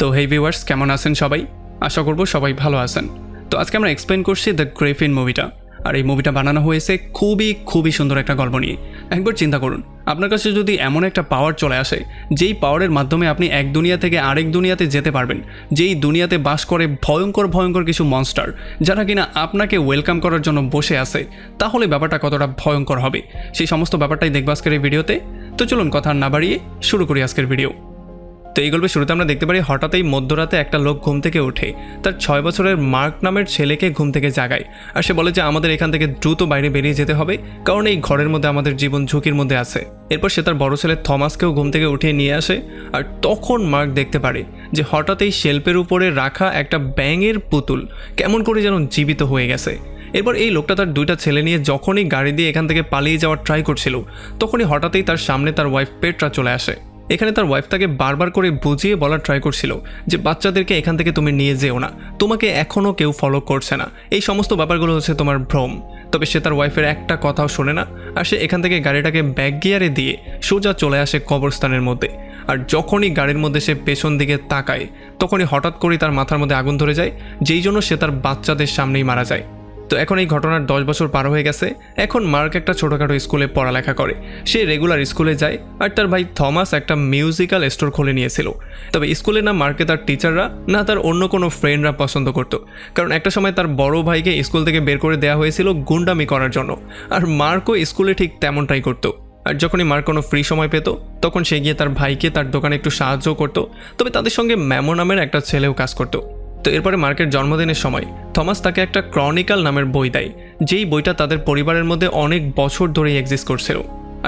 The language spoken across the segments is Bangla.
তো হেই ভিউয়ার্স, কেমন আছেন সবাই? আশা করব সবাই ভালো আছেন। তো আজকে আমরা এক্সপ্লেন করছি দ্য গ্রিফিন মুভিটা। আর এই মুভিটা বানানো হয়েছে খুবই সুন্দর একটা গল্প নিয়ে। একবার চিন্তা করুন, আপনার কাছে যদি এমন একটা পাওয়ার চলে আসে, যেই পাওয়ারের মাধ্যমে আপনি এক দুনিয়া থেকে আরেক দুনিয়াতে যেতে পারবেন, যেই দুনিয়াতে বাস করে ভয়ঙ্কর কিছু মনস্টার, যারা কিনা আপনাকে ওয়েলকাম করার জন্য বসে আছে, তাহলে ব্যাপারটা কতটা ভয়ঙ্কর হবে, সেই সমস্ত ব্যাপারটাই দেখব আজকের এই ভিডিওতে। তো চলুন কথা না বাড়িয়ে শুরু করি আজকের ভিডিও। তো এই গল্পের শুরুতে আমরা দেখতে পারি হঠাৎই মধ্যরাতে একটা লোক ঘুম থেকে উঠে তার 6 বছরের মার্ক নামের ছেলেকে ঘুম থেকে জাগায়। আর সে বলে যে আমাদের এখান থেকে দ্রুত বাইরে বেরিয়ে যেতে হবে, কারণ এই ঘরের মধ্যে আমাদের জীবন ঝুঁকির মধ্যে আছে। এরপর সে তার বড় ছেলে থমাসকেও ঘুম থেকে উঠিয়ে নিয়ে আসে। আর তখন মার্ক দেখতে পারে যে হঠাৎই শেল্ফের উপরে রাখা একটা ব্যাঙের পুতুল কেমন করে যেন জীবিত হয়ে গেছে। এরপর এই লোকটা তার 2টা ছেলে নিয়ে যখনই গাড়ি দিয়ে এখান থেকে পালিয়ে যাওয়ার ট্রাই করছিল, তখনই হঠাৎই তার সামনে তার ওয়াইফ পেট্রা চলে আসে। এখানে তার ওয়াইফ তাকে বারবার করে বুঝিয়ে বলার ট্রাই করছিল যে বাচ্চাদেরকে এখান থেকে তুমি নিয়ে যেও না, তোমাকে এখনও কেউ ফলো করছে না, এই সমস্ত ব্যাপারগুলো হচ্ছে তোমার ভ্রম। তবে সে তার ওয়াইফের একটা কথাও শোনে না। আর সে এখান থেকে গাড়িটাকে ব্যাক গিয়ারে দিয়ে সোজা চলে আসে কবরস্থানের মধ্যে। আর যখনই গাড়ির মধ্যে সে পেছন দিকে তাকায়, তখনই হঠাৎ করেই তার মাথার মধ্যে আগুন ধরে যায়, যেই জন্য সে তার বাচ্চাদের সামনেই মারা যায়। তো এখন এই ঘটনার 10 বছর পার হয়ে গেছে। এখন মার্ক একটা ছোটোখাটো স্কুলে পড়ালেখা করে, সে রেগুলার স্কুলে যায়। আর তার ভাই থমাস একটা মিউজিক্যাল স্টোর খুলে নিয়েছিল। তবে স্কুলে না মার্কে তার টিচাররা না তার অন্য কোনো ফ্রেন্ডরা পছন্দ করত, কারণ একটা সময় তার বড় ভাইকে স্কুল থেকে বের করে দেওয়া হয়েছিল গুন্ডামি করার জন্য। আর মার্কও স্কুলে ঠিক তেমনটাই করতো। আর যখনই মার্ক কোনো ফ্রি সময় পেত, তখন সে গিয়ে তার ভাইকে তার দোকানে একটু সাহায্য করতো। তবে তাদের সঙ্গে ম্যামো নামের একটা ছেলেও কাজ করতো। তো এরপরে মার্কের জন্মদিনের সময় থমাস তাকে একটা ক্রনিক্যাল নামের বই দেয়, যেই বইটা তাদের পরিবারের মধ্যে অনেক বছর ধরেই এক্সিস্ট করছিল।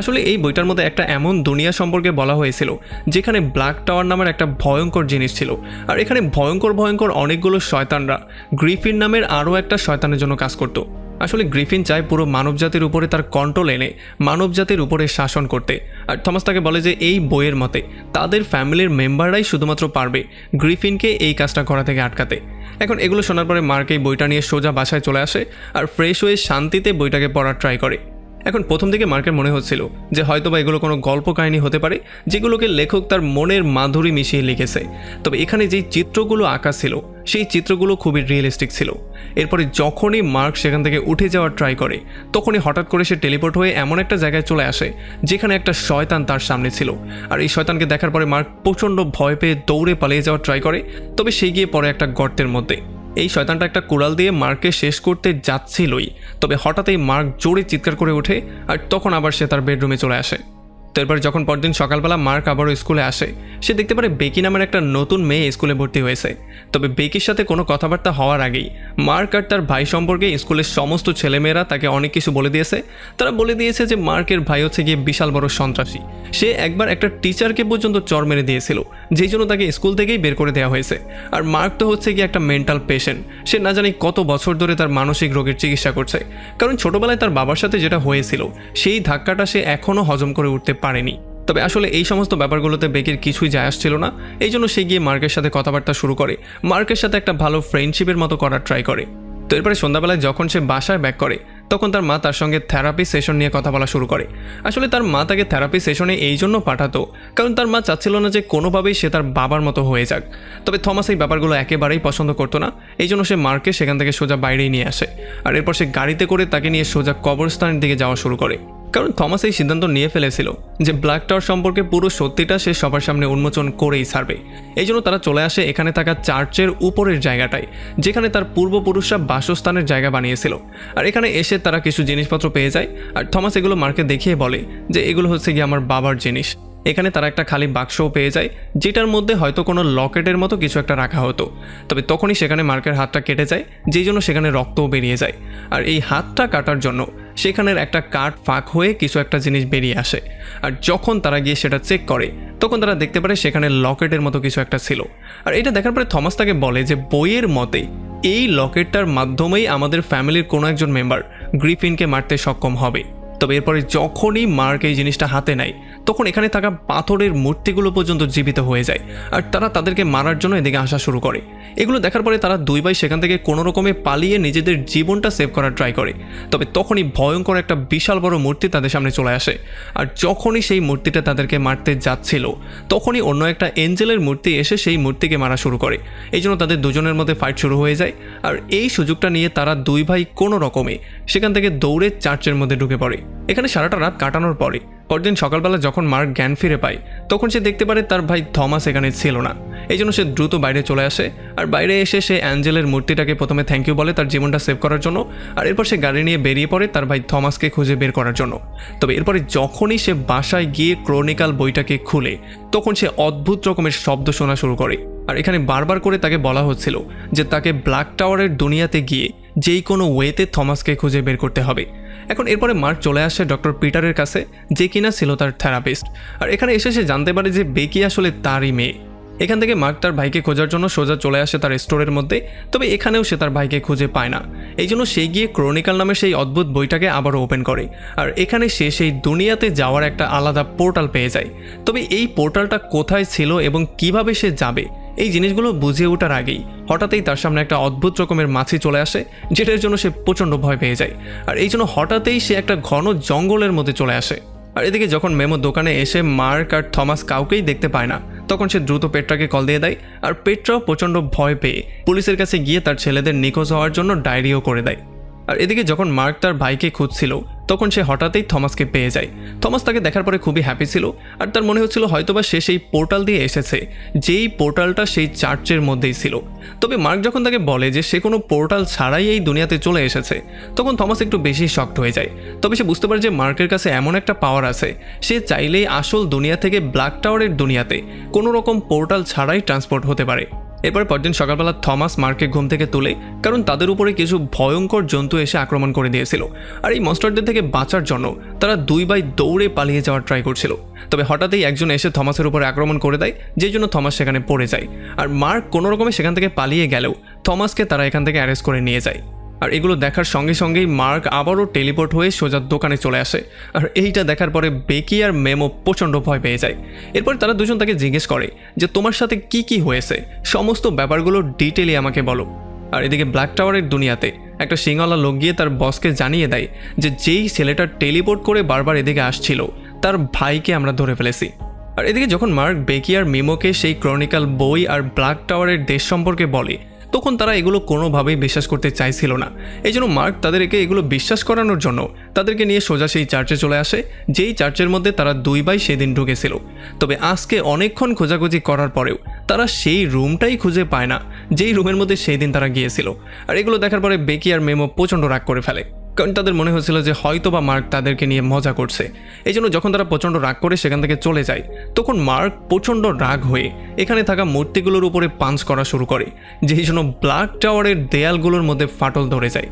আসলে এই বইটার মধ্যে একটা এমন দুনিয়া সম্পর্কে বলা হয়েছিল যেখানে ব্ল্যাক টাওয়ার নামের একটা ভয়ঙ্কর জিনিস ছিল। আর এখানে ভয়ঙ্কর অনেকগুলো শয়তানরা গ্রিফিন নামের আরও একটা শয়তানের জন্য কাজ করতো। আসলে গ্রিফিন চায় পুরো মানবজাতির উপরে তার কন্ট্রোল এনে মানবজাতির উপরে শাসন করতে। আর থমাস তাকে বলে যে এই বইয়ের মতে তাদের ফ্যামিলির মেম্বাররাই শুধুমাত্র পারবে গ্রিফিনকে এই কাজটা করা থেকে আটকাতে। এখন এগুলো শোনার পরে মার্ক এই বইটা নিয়ে সোজা বাসায় চলে আসে আর ফ্রেশ হয়ে শান্তিতে বইটাকে পড়ার ট্রাই করে। এখন প্রথম দিকে মার্কের মনে হচ্ছিল যে হয়তোবা এগুলো কোনো গল্প কাহিনী হতে পারে, যেগুলোকে লেখক তার মনের মাধুরী মিশিয়ে লিখেছে। তবে এখানে যেই চিত্রগুলো আঁকা ছিল, সেই চিত্রগুলো খুবই রিয়েলিস্টিক ছিল। এরপরে যখনই মার্ক সেখান থেকে উঠে যাওয়ার ট্রাই করে, তখনই হঠাৎ করে সে টেলিপোর্ট হয়ে এমন একটা জায়গায় চলে আসে যেখানে একটা শয়তান তার সামনে ছিল। আর এই শয়তানকে দেখার পরে মার্ক প্রচণ্ড ভয় পেয়ে দৌড়ে পালিয়ে যাওয়ার ট্রাই করে। তবে সে গিয়ে পড়ে একটা গর্তের মধ্যে। এই শয়তানটা একটা কুড়াল দিয়ে মার্ককে শেষ করতে যাচ্ছিলই, তবে হঠাৎই মার্ক জোরে চিৎকার করে ওঠে। আর তখন আবার সে তার বেডরুমে চলে আসে। তো এরপর যখন পরদিন সকালবেলা মার্ক আবারও স্কুলে আসে, সে দেখতে পারে বেকি নামের একটা নতুন মেয়ে স্কুলে ভর্তি হয়েছে। তবে বেকির সাথে কোনো কথাবার্তা হওয়ার আগেই মার্ক আর তার ভাই সম্পর্কে স্কুলের সমস্ত ছেলেমেয়েরা তাকে অনেক কিছু বলে দিয়েছে। তারা বলে দিয়েছে যে মার্কের ভাই হচ্ছে গিয়ে বিশাল বড় সন্ত্রাসী। সে একবার একটা টিচারকে পর্যন্ত চর মেরে দিয়েছিল, যেই জন্য তাকে স্কুল থেকেই বের করে দেওয়া হয়েছে। আর মার্ক তো হচ্ছে গিয়ে একটা মেন্টাল পেশেন্ট। সে না জানি কত বছর ধরে তার মানসিক রোগের চিকিৎসা করছে, কারণ ছোটবেলায় তার বাবার সাথে যেটা হয়েছিল সেই ধাক্কাটা সে এখনও হজম করে উঠতে পারেনি। তবে আসলে এই সমস্ত ব্যাপারগুলোতে বেকির কিছুই যায় আসছিল না, এই জন্য সে গিয়ে মার্কের সাথে কথাবার্তা শুরু করে, মার্কের সাথে একটা ভালো ফ্রেন্ডশিপের মতো করার ট্রাই করে। তো এরপরে সন্ধ্যাবেলায় যখন সে বাসায় ব্যাক করে, তখন তার মা তার সঙ্গে থেরাপি সেশন নিয়ে কথা বলা শুরু করে। আসলে তার মা তাকে থেরাপি সেশনে এই জন্য পাঠাতো কারণ তার মা চাচ্ছিল না যে কোনোভাবেই সে তার বাবার মতো হয়ে যাক। তবে থমাস এই ব্যাপারগুলো একেবারেই পছন্দ করতো না, এই জন্য সে মার্ককে সেখান থেকে সোজা বাইরেই নিয়ে আসে। আর এরপর সে গাড়িতে করে তাকে নিয়ে সোজা কবরস্থানের দিকে যাওয়া শুরু করে, কারণ থমাস এই সিদ্ধান্ত নিয়ে ফেলেছিল যে ব্ল্যাক টাওয়ার সম্পর্কে পুরো সত্যিটা সে সবার সামনে উন্মোচন করেই ছাড়বে। এই জন্য তারা চলে আসে এখানে থাকা চার্চের উপরের জায়গাটায়, যেখানে তার পূর্বপুরুষরা বাসস্থানের জায়গা বানিয়েছিল। আর এখানে এসে তারা কিছু জিনিসপত্র পেয়ে যায়। আর থমাস এগুলো মার্কে দেখিয়ে বলে যে এগুলো হচ্ছে গিয়ে আমার বাবার জিনিস। এখানে তারা একটা খালি বাক্সও পেয়ে যায়, যেটার মধ্যে হয়তো কোনো লকেটের মতো কিছু একটা রাখা হতো। তবে তখনই সেখানে মার্কের হাতটা কেটে যায়, যেই জন্য সেখানে রক্তও বেরিয়ে যায়। আর এই হাতটা কাটার জন্য সেখানের একটা কাঠ ফাঁক হয়ে কিছু একটা জিনিস বেরিয়ে আসে। আর যখন তারা গিয়ে সেটা চেক করে, তখন তারা দেখতে পারে সেখানে লকেটের মতো কিছু একটা ছিল। আর এটা দেখার পরে থমাস তাকে বলে যে বইয়ের মতে এই লকেটটার মাধ্যমেই আমাদের ফ্যামিলির কোনো একজন মেম্বার গ্রিফিনকে মারতে সক্ষম হবে। তবে এরপরে যখনই মার্ক এই জিনিসটা হাতে নেয়, তখন এখানে থাকা পাথরের মূর্তিগুলো পর্যন্ত জীবিত হয়ে যায় আর তারা তাদেরকে মারার জন্য এদিকে আসা শুরু করে। এগুলো দেখার পরে তারা দুই ভাই সেখান থেকে কোনো রকমে পালিয়ে নিজেদের জীবনটা সেভ করার ট্রাই করে। তবে তখনই ভয়ঙ্কর একটা বিশাল বড় মূর্তি তাদের সামনে চলে আসে আর যখনই সেই মূর্তিটা তাদেরকে মারতে যাচ্ছিল তখনই অন্য একটা এঞ্জেলের মূর্তি এসে সেই মূর্তিকে মারা শুরু করে। এই জন্য তাদের দুজনের মধ্যে ফাইট শুরু হয়ে যায় আর এই সুযোগটা নিয়ে তারা দুই ভাই কোনো রকমে সেখান থেকে দৌড়ে চার্চের মধ্যে ঢুকে পড়ে। এখানে সারাটা রাত কাটানোর পরে পরদিন সকালবেলা যখন মার্ক জ্ঞান ফিরে পায় তখন সে দেখতে পারে তার ভাই থমাস এখানে ছিল না। এই জন্য সে দ্রুত বাইরে চলে আসে আর বাইরে এসে সে অ্যাঞ্জেলের মূর্তিটাকে প্রথমে থ্যাংক ইউ বলে তার জীবনটা সেভ করার জন্য আর এরপর সে গাড়ি নিয়ে বেরিয়ে পড়ে তার ভাই থমাসকে খুঁজে বের করার জন্য। তবে এরপরে যখনই সে বাসায় গিয়ে ক্রনিক্যাল বইটাকে খুলে তখন সে অদ্ভুত রকমের শব্দ শোনা শুরু করে আর এখানে বারবার করে তাকে বলা হচ্ছিল যে তাকে ব্ল্যাক টাওয়ারের দুনিয়াতে গিয়ে যেই কোনো ওয়েতে থমাসকে খুঁজে বের করতে হবে। এখন এরপরে মার্ক চলে আসে ডক্টর পিটারের কাছে যে কিনা ছিল তার থেরাপিস্ট আর এখানে এসে সে জানতে পারে যে বেকি আসলে তারই মেয়ে। এখান থেকে মার্ক তার ভাইকে খোঁজার জন্য সোজা চলে আসে তার স্টোরের মধ্যে। তবে এখানেও সে তার ভাইকে খুঁজে পায় না। এই জন্য সে গিয়ে ক্রনিক্যাল নামে সেই অদ্ভুত বইটাকে আবারও ওপেন করে আর এখানে সে সেই দুনিয়াতে যাওয়ার একটা আলাদা পোর্টাল পেয়ে যায়। তবে এই পোর্টালটা কোথায় ছিল এবং কিভাবে সে যাবে এই জিনিসগুলো বুঝে ওঠার আগেই হঠাৎই তার সামনে একটা অদ্ভুত রকমের মাছি চলে আসে যেটার জন্য সে প্রচণ্ড ভয় পেয়ে যায় আর এই জন্য হঠাৎই সে একটা ঘন জঙ্গলের মধ্যে চলে আসে। আর এদিকে যখন মেমো দোকানে এসে মার্ক আর থমাস কাউকেই দেখতে পায় না তখন সে দ্রুত পেট্রাকে কল দিয়ে দেয় আর পেট্রাও প্রচণ্ড ভয় পেয়ে পুলিশের কাছে গিয়ে তার ছেলেদের নিখোঁজ হওয়ার জন্য ডায়েরিও করে দেয়। আর এদিকে যখন মার্ক তার ভাইকে খুঁজছিল তখন সে হঠাৎই থমাসকে পেয়ে যায়। থমাস তাকে দেখার পরে খুবই হ্যাপি ছিল আর তার মনে হচ্ছিল হয়তোবা সে সেই পোর্টাল দিয়ে এসেছে যেই পোর্টালটা সেই চার্চের মধ্যেই ছিল। তবে মার্ক যখন তাকে বলে যে সে কোনো পোর্টাল ছাড়াই এই দুনিয়াতে চলে এসেছে তখন থমাস একটু বেশি শকড হয়ে যায়। তবে সে বুঝতে পারে যে মার্কের কাছে এমন একটা পাওয়ার আছে সে চাইলেই আসল দুনিয়া থেকে ব্ল্যাক টাওয়ারের দুনিয়াতে কোনো রকম পোর্টাল ছাড়াই ট্রান্সপোর্ট হতে পারে। এরপর পরদিন সকালবেলা থমাস মার্ককে ঘুম থেকে তুলে কারণ তাদের উপরে কিছু ভয়ঙ্কর জন্তু এসে আক্রমণ করে দিয়েছিল আর এই মনস্টারদের থেকে বাঁচার জন্য তারা দুই ভাই দৌড়ে পালিয়ে যাওয়ার ট্রাই করছিল। তবে হঠাৎই একজন এসে থমাসের উপরে আক্রমণ করে দেয় যেই জন্য থমাস সেখানে পড়ে যায় আর মার্ক কোনো রকমে সেখান থেকে পালিয়ে গেলেও থমাসকে তারা এখান থেকে অ্যারেস্ট করে নিয়ে যায়। আর এগুলো দেখার সঙ্গে সঙ্গেই মার্ক আবারও টেলিপোর্ট হয়ে সোজা দোকানে চলে আসে আর এইটা দেখার পরে বেকি আর মেমো প্রচণ্ড ভয় পেয়ে যায়। এরপর তারা দুজন তাকে জিজ্ঞেস করে যে তোমার সাথে কি কি হয়েছে সমস্ত ব্যাপারগুলো ডিটেইলি আমাকে বলো। আর এদিকে ব্ল্যাক টাওয়ারের দুনিয়াতে একটা সিংওয়ালা লোক গিয়ে তার বসকে জানিয়ে দেয় যে যেই ছেলেটা টেলিপোর্ট করে বারবার এদিকে আসছিল তার ভাইকে আমরা ধরে ফেলেছি। আর এদিকে যখন মার্ক বেকি আর মেমোকে সেই ক্রনিক্যাল বই আর ব্ল্যাক টাওয়ারের দেশ সম্পর্কে বলে তখন তারা এগুলো কোনোভাবেই বিশ্বাস করতে চাইছিল না। এই জন্য মার্ক তাদেরকে এগুলো বিশ্বাস করানোর জন্য তাদেরকে নিয়ে সোজা সেই চার্চে চলে আসে যেই চার্চের মধ্যে তারা দুই ভাই সেদিন ঢুকেছিল। তবে আজকে অনেকক্ষণ খোঁজাখুঁজি করার পরেও তারা সেই রুমটাই খুঁজে পায় না যেই রুমের মধ্যে সেই দিন তারা গিয়েছিল। আর এগুলো দেখার পরে বেকি আর মেমো প্রচণ্ড রাগ করে ফেলে কারণ তাদের মনে হয়েছিল যে হয়তো বা মার্ক তাদেরকে নিয়ে মজা করছে। এই জন্য যখন তারা প্রচণ্ড রাগ করে সেখান থেকে চলে যায় তখন মার্ক প্রচণ্ড রাগ হয়ে এখানে থাকা মূর্তিগুলোর উপরে পাঞ্চ করা শুরু করে যেই জন্য ব্ল্যাক টাওয়ারের দেয়ালগুলোর মধ্যে ফাটল ধরে যায়।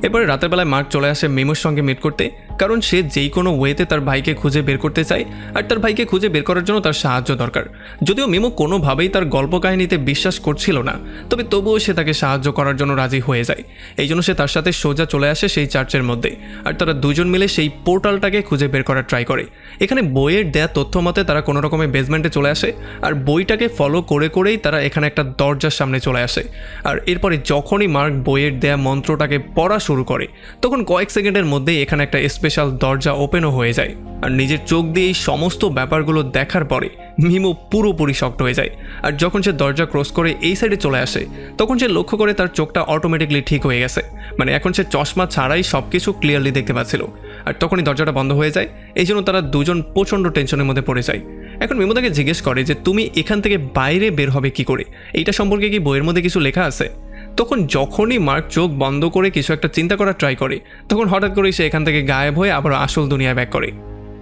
এরপরে রাতের বেলায় মার্ক চলে আসে মেমোর সঙ্গে মিট করতে কারণ সে যেই কোনো ওয়েতে তার ভাইকে খুঁজে বের করতে চায় আর তার ভাইকে খুঁজে বের করার জন্য তার সাহায্য দরকার। যদিও মেমো কোনোভাবেই তার গল্প কাহিনীতে বিশ্বাস করছিল না তবে তবুও সে তাকে সাহায্য করার জন্য রাজি হয়ে যায়। এই জন্য সে তার সাথে সোজা চলে আসে সেই চার্চের মধ্যে আর তারা দুজন মিলে সেই পোর্টালটাকে খুঁজে বের করার ট্রাই করে। এখানে বইয়ের দেয়া তথ্য মতে তারা কোনো রকমের বেসমেন্টে চলে আসে আর বইটাকে ফলো করে করেই তারা এখানে একটা দরজার সামনে চলে আসে। আর এরপরে যখনই মার্ক বইয়ের দেয়া মন্ত্রটাকে পড়া শুরু করে তখন কয়েক সেকেন্ডের মধ্যেই এখানে একটা স্পেশাল দরজা ওপেনও হয়ে যায়। আর নিজের চোখ দিয়ে এই সমস্ত ব্যাপারগুলো দেখার পরে মিমো পুরোপুরি শক্ট হয়ে যায়। আর যখন সে দরজা ক্রস করে এই সাইডে চলে আসে তখন সে লক্ষ্য করে তার চোখটা অটোমেটিকলি ঠিক হয়ে গেছে, মানে এখন সে চশমা ছাড়াই সব কিছু ক্লিয়ারলি দেখতে পাচ্ছিল। আর তখনই দরজাটা বন্ধ হয়ে যায়। এই জন্য তারা দুজন প্রচণ্ড টেনশনের মধ্যে পড়ে যায়। এখন মিমো তাকে জিজ্ঞেস করে যে তুমি এখান থেকে বাইরে বের হবে কি করে, এইটা সম্পর্কে কি বইয়ের মধ্যে কিছু লেখা আছে? তখন যখনই মার্ক চোখ বন্ধ করে কিছু একটা চিন্তা করার ট্রাই করে তখন হঠাৎ করেই সে এখান থেকে গায়েব হয়ে আবার আসল দুনিয়ায় ব্যাক করে।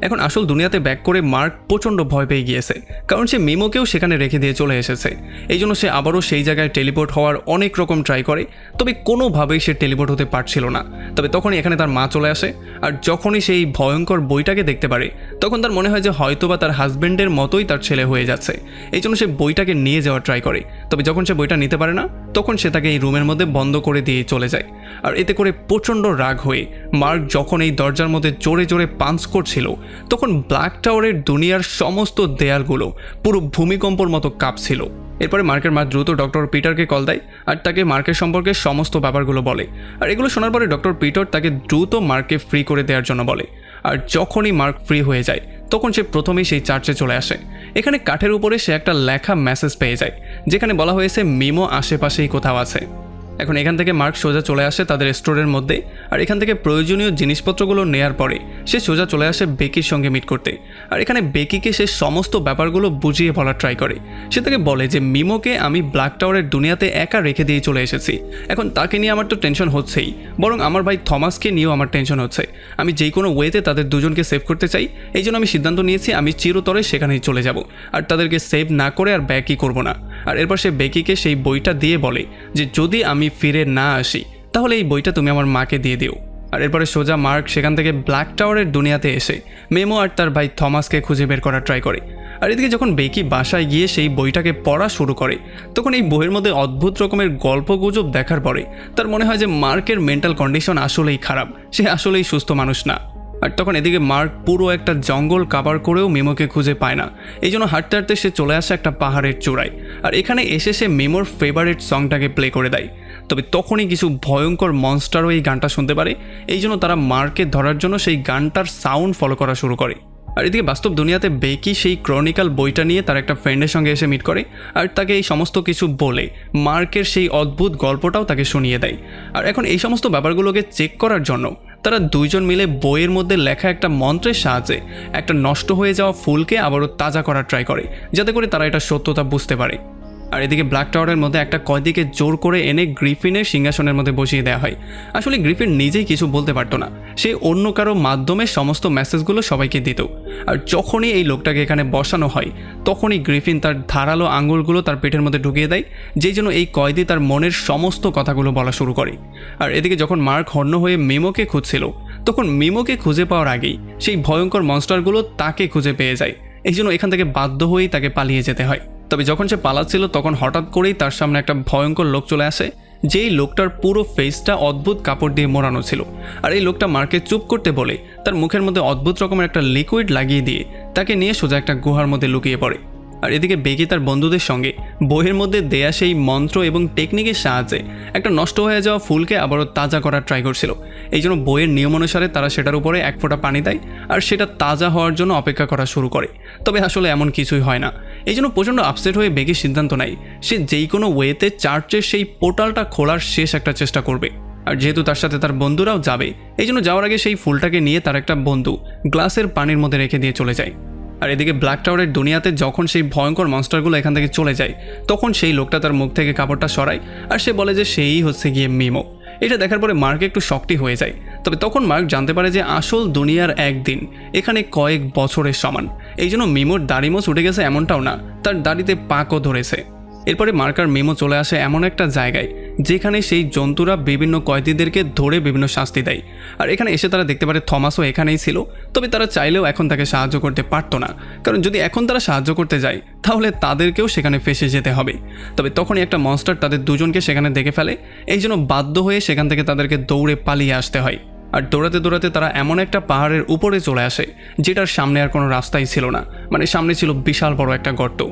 এখন আসল দুনিয়াতে ব্যাক করে মার্ক প্রচণ্ড ভয় পেয়ে গিয়েছে কারণ সে মিমোকেও সেখানে রেখে দিয়ে চলে এসেছে। এই জন্য সে আবারও সেই জায়গায় টেলিপোর্ট হওয়ার অনেক রকম ট্রাই করে তবে কোনোভাবেই সে টেলিপোর্ট হতে পারছিল না। তবে তখনই এখানে তার মা চলে আসে আর যখনই সেই ভয়ঙ্কর বইটাকে দেখতে পারে তখন তার মনে হয় যে হয়তোবা তার হাজব্যান্ডের মতোই তার ছেলে হয়ে যাচ্ছে, এই জন্য সে বইটাকে নিয়ে যাওয়ার ট্রাই করে। তবে যখন সে বইটা নিতে পারে না তখন সে তাকে এই রুমের মধ্যে বন্ধ করে দিয়ে চলে যায়। আর এতে করে প্রচণ্ড রাগ হয়ে মার্ক যখন এই দরজার মধ্যে জোরে জোরে পাঞ্চ করছিল তখন ব্ল্যাক টাওয়ারের দুনিয়ার সমস্ত দেয়ালগুলো পুরো ভূমিকম্পর মতো কাঁপছিল। এরপরে মার্কের মা দ্রুত ডক্টর পিটারকে কল দেয় আর তাকে মার্কের সম্পর্কে সমস্ত ব্যাপারগুলো বলে। আর এগুলো শোনার পরে ডক্টর পিটার তাকে দ্রুত মার্ককে ফ্রি করে দেওয়ার জন্য বলে। আর যখনই মার্ক ফ্রি হয়ে যায় তখন সে প্রথমেই সেই চার্চে চলে আসে। এখানে কাঠের উপরে সে একটা লেখা মেসেজ পেয়ে যায় যেখানে বলা হয়েছে মিমো আশেপাশেই কোথাও আছে। এখন এখান থেকে মার্ক সোজা চলে আসে তাদের স্টোরের মধ্যে আর এখান থেকে প্রয়োজনীয় জিনিসপত্রগুলো নেয়ার পরে সে সোজা চলে আসে বেকির সঙ্গে মিট করতে। আর এখানে বেকিকে সে সমস্ত ব্যাপারগুলো বুঝিয়ে বলার ট্রাই করে। সে তাকে বলে যে মিমোকে আমি ব্ল্যাক টাওয়ারের দুনিয়াতে একা রেখে দিয়ে চলে এসেছি, এখন তাকে নিয়ে আমার তো টেনশন হচ্ছেই, বরং আমার ভাই থমাসকে নিয়েও আমার টেনশন হচ্ছে। আমি যেই কোনো ওয়েতে তাদের দুজনকে সেভ করতে চাই, এই জন্য আমি সিদ্ধান্ত নিয়েছি আমি চিরতরে সেখানেই চলে যাব আর তাদেরকে সেভ না করে আর ব্যাকই করব না। আর এরপর সে বেকিকে সেই বইটা দিয়ে বলে যে যদি আমি ফিরে না আসি তাহলে এই বইটা তুমি আমার মাকে দিয়ে দিও। আর এরপরে সোজা মার্ক সেখান থেকে ব্ল্যাক টাওয়ারের দুনিয়াতে এসে মেমো আর তার ভাই থমাসকে খুঁজে বের করার ট্রাই করে। আর এদিকে যখন বেকি বাসায় গিয়ে সেই বইটাকে পড়া শুরু করে তখন এই বইয়ের মধ্যে অদ্ভুত রকমের গল্পগুজব দেখার পরে তার মনে হয় যে মার্কের মেন্টাল কন্ডিশন আসলেই খারাপ, সে আসলেই সুস্থ মানুষ না। আর তখন এদিকে মার্ক পুরো একটা জঙ্গল কাভার করেও মেমোকে খুঁজে পায় না, এই জন্য হাঁটতে হাঁটতে সে চলে আসে একটা পাহাড়ের চূড়ায়। আর এখানে এসে সে মেমোর ফেভারিট সংটাকে প্লে করে দেয়। তবে তখনই কিছু ভয়ঙ্কর মনস্টারও এই গানটা শুনতে পারে, এই জন্য তারা মার্ককে ধরার জন্য সেই গানটার সাউন্ড ফলো করা শুরু করে। আর এদিকে বাস্তব দুনিয়াতে বেকি সেই ক্রনিক্যাল বইটা নিয়ে তার একটা ফ্রেন্ডের সঙ্গে এসে মিট করে আর তাকে এই সমস্ত কিছু বলে মার্কের সেই অদ্ভুত গল্পটাও তাকে শুনিয়ে দেয়। আর এখন এই সমস্ত ব্যাপারগুলোকে চেক করার জন্য তারা দুইজন মিলে বইয়ের মধ্যে লেখা একটা মন্ত্রের সাহায্যে একটা নষ্ট হয়ে যাওয়া ফুলকে আবারও তাজা করার ট্রাই করে যাতে করে তারা এটা সত্যতা বুঝতে পারে। আর এদিকে ব্ল্যাক টাওয়ারের মধ্যে একটা কয়েদিকে জোর করে এনে গ্রিফিনের সিংহাসনের মধ্যে বসিয়ে দেওয়া হয়। আসলে গ্রিফিন নিজেই কিছু বলতে পারতো না, সে অন্য কারো মাধ্যমে সমস্ত মেসেজগুলো সবাইকে দিত। আর যখনই এই লোকটাকে এখানে বসানো হয় তখনই গ্রিফিন তার ধারালো আঙুলগুলো তার পেটের মধ্যে ঢুকিয়ে দেয়, যেই জন্য এই কয়েদি তার মনের সমস্ত কথাগুলো বলা শুরু করে। আর এদিকে যখন মার্ক হন্য হয়ে মিমোকে খুঁজছিল তখন মিমোকে খুঁজে পাওয়ার আগেই সেই ভয়ঙ্কর মনস্টারগুলো তাকে খুঁজে পেয়ে যায়, এই জন্য এখান থেকে বাধ্য হয়েই তাকে পালিয়ে যেতে হয়। তবে যখন সে পালাচ্ছিল তখন হঠাৎ করেই তার সামনে একটা ভয়ঙ্কর লোক চলে আসে, যেই লোকটার পুরো ফেসটা অদ্ভুত কাপড় দিয়ে মোড়ানো ছিল। আর এই লোকটা মার্কে চুপ করতে বলে তার মুখের মধ্যে অদ্ভুত রকমের একটা লিকুইড লাগিয়ে দিয়ে তাকে নিয়ে সোজা একটা গুহার মধ্যে লুকিয়ে পড়ে। আর এদিকে বেকি তার বন্ধুদের সঙ্গে বইয়ের মধ্যে দেয়া সেই মন্ত্র এবং টেকনিকের সাহায্যে একটা নষ্ট হয়ে যাওয়া ফুলকে আবারও তাজা করার ট্রাই করছিল। এই জন্য বইয়ের নিয়ম অনুসারে তারা সেটার উপরে এক ফোঁটা পানি দেয় আর সেটা তাজা হওয়ার জন্য অপেক্ষা করা শুরু করে। তবে আসলে এমন কিছুই হয় না, এই জন্য প্রচণ্ড আপসেট হয়ে বেকি সিদ্ধান্ত নেয় সে যেই কোনো ওয়েতে চার্চের সেই পোর্টালটা খোলার শেষ একটা চেষ্টা করবে। আর যেহেতু তার সাথে তার বন্ধুরাও যাবে, এই জন্য যাওয়ার আগে সেই ফুলটাকে নিয়ে তার একটা বন্ধু গ্লাসের পানির মধ্যে রেখে দিয়ে চলে যায়। আর এদিকে ব্ল্যাক টাওয়ারের দুনিয়াতে যখন সেই ভয়ঙ্কর মনস্টারগুলো এখান থেকে চলে যায় তখন সেই লোকটা তার মুখ থেকে কাপড়টা সরায় আর সে বলে যে সেই হচ্ছে গিয়ে মিমো। এটা দেখার পরে মার্ক একটু শকটি হয়ে যায়। তবে তখন মার্ক জানতে পারে যে আসল দুনিয়ার একদিন এখানে কয়েক বছরের সমান, এই জন্য মিমোর দাড়িমোচ উঠে গেছে এমনটাও না, তার দাড়িতে পাকও ধরেছে। এরপরে মার্ক আর মিমো চলে আসে এমন একটা জায়গায় যেখানে সেই জন্তুরা বিভিন্ন কয়েদিদেরকে ধরে বিভিন্ন শাস্তি দেয়। আর এখানে এসে তারা দেখতে পারে থমাসও এখানেই ছিল, তবে তারা চাইলেও এখন তাকে সাহায্য করতে পারতো না, কারণ যদি এখন তারা সাহায্য করতে যায় তাহলে তাদেরকেও সেখানে ফেসে যেতে হবে। তবে তখনই একটা মনস্টার তাদের দুজনকে সেখানে দেখে ফেলে, এই জন্য বাধ্য হয়ে সেখান থেকে তাদেরকে দৌড়ে পালিয়ে আসতে হয়। আর দৌড়াতে দৌড়াতে তারা এমন একটা পাহাড়ের উপরে চলে আসে যেটার সামনে আর কোনো রাস্তাই ছিল না, মানে সামনে ছিল বিশাল বড় একটা গর্ত।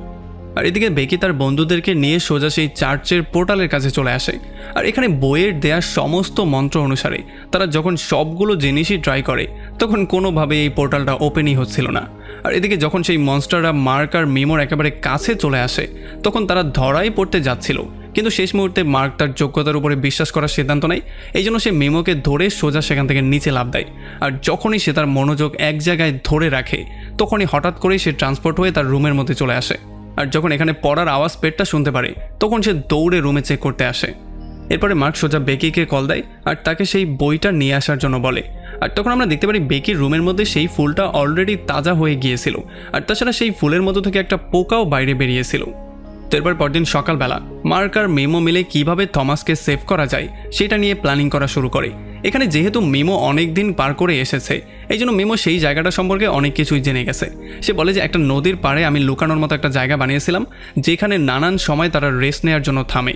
আর এদিকে বেকি তার বন্ধুদেরকে নিয়ে সোজা সেই চার্চের পোর্টালের কাছে চলে আসে। আর এখানে বইয়ের দেয়া সমস্ত মন্ত্র অনুসারে তারা যখন সবগুলো জিনিসই ট্রাই করে তখন কোনোভাবে এই পোর্টালটা ওপেনই হচ্ছিল না। আর এদিকে যখন সেই মনস্টাররা মার্ক আর মিমোর একেবারে কাছে চলে আসে তখন তারা ধরাই পড়তে যাচ্ছিল, কিন্তু শেষ মুহূর্তে মার্ক তার যোগ্যতার উপরে বিশ্বাস করার সিদ্ধান্ত নেয়, এই জন্য সে মিমোকে ধরে সোজা সেখান থেকে নিচে লাফ দেয়। আর যখনই সে তার মনোযোগ এক জায়গায় ধরে রাখে তখনই হঠাৎ করেই সে ট্রান্সপোর্ট হয়ে তার রুমের মধ্যে চলে আসে। আর যখন এখানে পড়ার আওয়াজ পেটটা শুনতে পারে তখন সে দৌড়ে রুমে চেক করতে আসে। এরপরে মার্ক সোজা বেকিকে কল দেয় আর তাকে সেই বইটা নিয়ে আসার জন্য বলে। আর তখন আমরা দেখতে পারি বেকির রুমের মধ্যে সেই ফুলটা অলরেডি তাজা হয়ে গিয়েছিল, আর তাছাড়া সেই ফুলের মধ্যে থেকে একটা পোকাও বাইরে বেরিয়েছিল। তো এরপর পরদিন সকালবেলা মার্ক আর মেমো মিলে কিভাবে থমাসকে সেভ করা যায় সেটা নিয়ে প্ল্যানিং করা শুরু করে। এখানে যেহেতু মিমো অনেক দিন পার করে এসেছে, এই জন্য মিমো সেই জায়গাটা সম্পর্কে অনেক কিছুই জেনে গেছে। সে বলে যে একটা নদীর পাড়ে আমি লুকানোর মতো একটা জায়গা বানিয়েছিলাম, যেখানে নানান সময় তারা রেস্ট নেওয়ার জন্য থামে।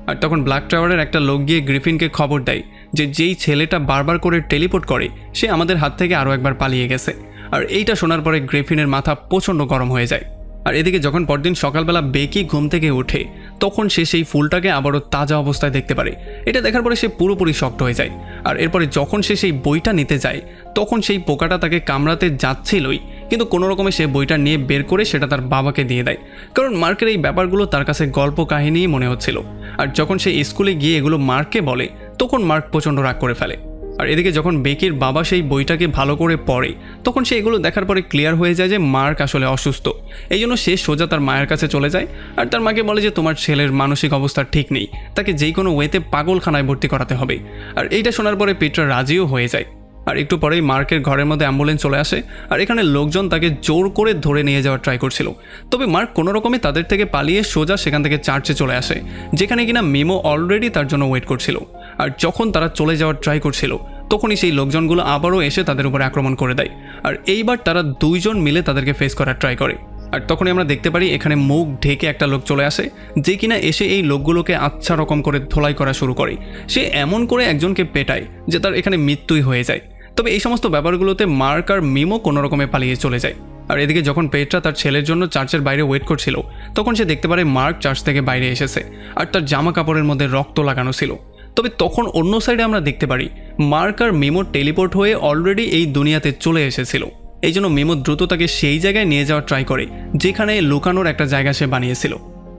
আর তখন ব্ল্যাক টাওয়ারের একটা লোক গিয়ে গ্রিফিনকে খবর দেয় যে যেই ছেলেটা বারবার করে টেলিপোর্ট করে সে আমাদের হাত থেকে আরও একবার পালিয়ে গেছে। আর এইটা শোনার পরে গ্রিফিনের মাথা প্রচণ্ড গরম হয়ে যায়। আর এদিকে যখন পরদিন সকালবেলা বেকি ঘুম থেকে ওঠে, তখন সে সেই ফুলটাকে আবারও তাজা অবস্থায় দেখতে পারে। এটা দেখার পরে সে পুরোপুরি শক্ট হয়ে যায়। আর এরপরে যখন সে সেই বইটা নিতে যায়, তখন সেই পোকাটা তাকে কামড়াতে যাচ্ছিলই, কিন্তু কোনো রকমে সে বইটা নিয়ে বের করে সেটা তার বাবাকে দিয়ে দেয়, কারণ মার্কের এই ব্যাপারগুলো তার কাছে গল্প কাহিনীই মনে হচ্ছিল। আর যখন সে স্কুলে গিয়ে এগুলো মার্ককে বলে, তখন মার্ক প্রচণ্ড রাগ করে ফেলে। আর এদিকে যখন বেকির বাবা সেই বইটাকে ভালো করে পড়ে, তখন সে এগুলো দেখার পরে ক্লিয়ার হয়ে যায় যে মার্ক আসলে অসুস্থ। এই জন্য সে সোজা তার মায়ের কাছে চলে যায় আর তার মাকে বলে যে তোমার ছেলের মানসিক অবস্থা ঠিক নেই, তাকে যেই কোনো ওয়েতে পাগলখানায় ভর্তি করাতে হবে। আর এইটা শোনার পরে পিটার রাজিও হয়ে যায়। আর একটু পরেই মার্কের ঘরের মধ্যে অ্যাম্বুলেন্স চলে আসে, আর এখানে লোকজন তাকে জোর করে ধরে নিয়ে যাওয়ার ট্রাই করছিল। তবে মার্ক কোনো রকমে তাদের থেকে পালিয়ে সোজা সেখান থেকে চার্চে চলে আসে, যেখানে কিনা মিমো অলরেডি তার জন্য ওয়েট করছিল। আর যখন তারা চলে যাওয়ার ট্রাই করছিল, তখনই সেই লোকজনগুলো আবারও এসে তাদের উপর আক্রমণ করে দেয়। আর এইবার তারা দুইজন মিলে তাদেরকে ফেস করার ট্রাই করে। আর তখনই আমরা দেখতে পারি এখানে মুখ ঢেকে একটা লোক চলে আসে, যে কিনা এসে এই লোকগুলোকে আচ্ছা রকম করে ধোলাই করা শুরু করে। সে এমন করে একজনকে পেটায় যে তার এখানে মৃত্যুই হয়ে যায়। তবে এই সমস্ত ব্যাপারগুলোতে মার্ক আর মিমো কোনো রকমে পালিয়ে চলে যায়। আর এদিকে যখন পেট্রা তার ছেলের জন্য চার্চের বাইরে ওয়েট করছিল, তখন সে দেখতে পারে মার্ক চার্চ থেকে বাইরে এসেছে আর তার জামা কাপড়ের মধ্যে রক্ত লাগানো ছিল। তবে তখন অন্য সাইডে আমরা দেখতে পারি মার্ক আর মিমো টেলিপোর্ট হয়ে অলরেডি এই দুনিয়াতে চলে এসেছিল। এই জন্য মিমো দ্রুত তাকে সেই জায়গায় নিয়ে যাওয়ার ট্রাই করে যেখানে লুকানোর একটা জায়গা সে বানিয়েছিল।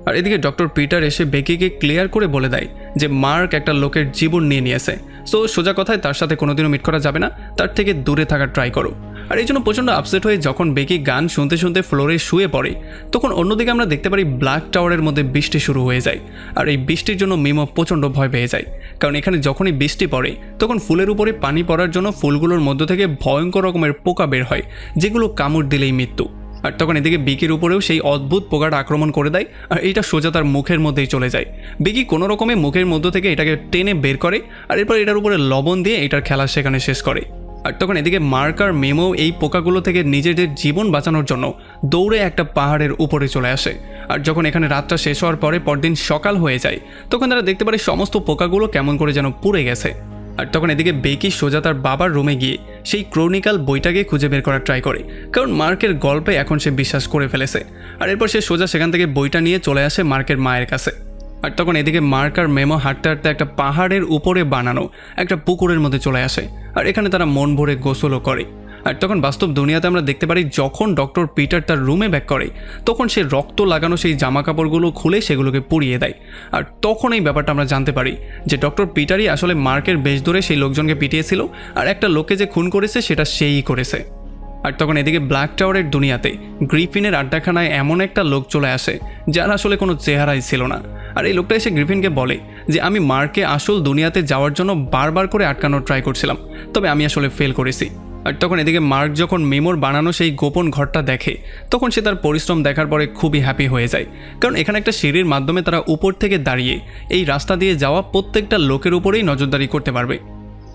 আর এদিকে ডক্টর পিটার এসে বেকিকে ক্লিয়ার করে বলে দেয় যে মার্ক একটা লোকের জীবন নিয়ে নিয়েছে, সো সোজা কথায় তার সাথে কোনোদিনও মিট করা যাবে না, তার থেকে দূরে থাকার ট্রাই করো। আর এই জন্য প্রচণ্ড আপসেট হয়ে যখন বেকি গান শুনতে শুনতে ফ্লোরে শুয়ে পড়ে, তখন অন্যদিকে আমরা দেখতে পারি ব্ল্যাক টাওয়ারের মধ্যে বৃষ্টি শুরু হয়ে যায়। আর এই বৃষ্টির জন্য মিমো প্রচণ্ড ভয় পেয়ে যায়, কারণ এখানে যখনই বৃষ্টি পড়ে তখন ফুলের উপরে পানি পড়ার জন্য ফুলগুলোর মধ্য থেকে ভয়ঙ্কর রকমের পোকা বের হয়, যেগুলো কামড় দিলেই মৃত্যু। আর তখন এদিকে বিকির উপরেও সেই অদ্ভুত পোকাটা আক্রমণ করে দেয়, আর এইটা সোজা তার মুখের মধ্যেই চলে যায়। বিকি কোনো রকমে মুখের মধ্য থেকে এটাকে টেনে বের করে, আর এরপর এটার উপরে লবণ দিয়ে এটার খেলা সেখানে শেষ করে। আর তখন এদিকে মার্ক আর মেমো এই পোকাগুলো থেকে নিজেদের জীবন বাঁচানোর জন্য দৌড়ে একটা পাহাড়ের উপরে চলে আসে। আর যখন এখানে রাতটা শেষ হওয়ার পরে পরদিন সকাল হয়ে যায়, তখন তারা দেখতে পারে সমস্ত পোকাগুলো কেমন করে যেন পুড়ে গেছে। আর তখন এদিকে বেকি সোজা তার বাবার রুমে গিয়ে সেই ক্রনিক্যাল বইটাকে খুঁজে বের করার ট্রাই করে, কারণ মার্কের গল্পে এখন সে বিশ্বাস করে ফেলেছে। আর এরপর সে সোজা সেখান থেকে বইটা নিয়ে চলে আসে মার্কের মায়ের কাছে। আর তখন এদিকে মার্ক আর মেমো হাঁটতে হাঁটতে একটা পাহাড়ের উপরে বানানো একটা পুকুরের মধ্যে চলে আসে, আর এখানে তারা মন ভরে গোসলও করে। আর তখন বাস্তব দুনিয়াতে আমরা দেখতে পারি যখন ডক্টর পিটার তার রুমে ব্যাক করে, তখন সে রক্ত লাগানো সেই জামা কাপড়গুলো খুলে সেগুলোকে পুড়িয়ে দেয়। আর তখন এই ব্যাপারটা আমরা জানতে পারি যে ডক্টর পিটারই আসলে মার্কের বেশ ধরে সেই লোকজনকে পিটিয়েছিল, আর একটা লোককে যে খুন করেছে সেটা সেই করেছে। আর তখন এদিকে ব্ল্যাক টাওয়ারের দুনিয়াতে গ্রিফিনের আড্ডাখানায় এমন একটা লোক চলে আসে যার আসলে কোনো চেহারাই ছিল না। আর এই লোকটা এসে গ্রিফিনকে বলে যে আমি মার্কে আসল দুনিয়াতে যাওয়ার জন্য বারবার করে আটকানোর ট্রাই করছিলাম, তবে আমি আসলে ফেল করেছি। আর তখন এদিকে মার্ক যখন মেমোর বানানো সেই গোপন ঘরটা দেখে, তখন সে তার পরিশ্রম দেখার পরে খুবই হ্যাপি হয়ে যায়, কারণ এখানে একটা সিঁড়ির মাধ্যমে তারা উপর থেকে দাঁড়িয়ে এই রাস্তা দিয়ে যাওয়া প্রত্যেকটা লোকের উপরেই নজরদারি করতে পারবে।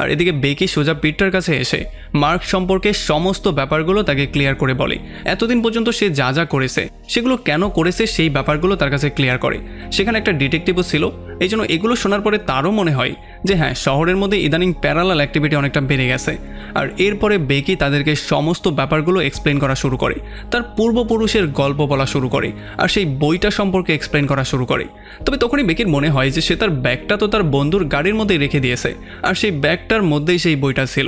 আর এদিকে বেকি সোজা পিটার কাছে এসে মার্ক সম্পর্কে সমস্ত ব্যাপারগুলো তাকে ক্লিয়ার করে বলে। এতদিন পর্যন্ত সে যা যা করেছে সেগুলো কেন করেছে সেই ব্যাপারগুলো তার কাছে ক্লিয়ার করে। সেখানে একটা ডিটেকটিভও ছিল, এই জন্য এগুলো শোনার পরে তারও মনে হয় যে হ্যাঁ, শহরের মধ্যে ইদানিং প্যারালাল অ্যাক্টিভিটি অনেকটা বেড়ে গেছে। আর এরপরে বেকি তাদেরকে সমস্ত ব্যাপারগুলো এক্সপ্লেন করা শুরু করে, তার পূর্বপুরুষের গল্প বলা শুরু করে, আর সেই বইটা সম্পর্কে এক্সপ্লেন করা শুরু করে। তবে তখনই বেকির মনে হয় যে সে তার ব্যাগটা তো তার বন্ধুর গাড়ির মধ্যেই রেখে দিয়েছে, আর সেই ব্যাগটার মধ্যেই সেই বইটা ছিল।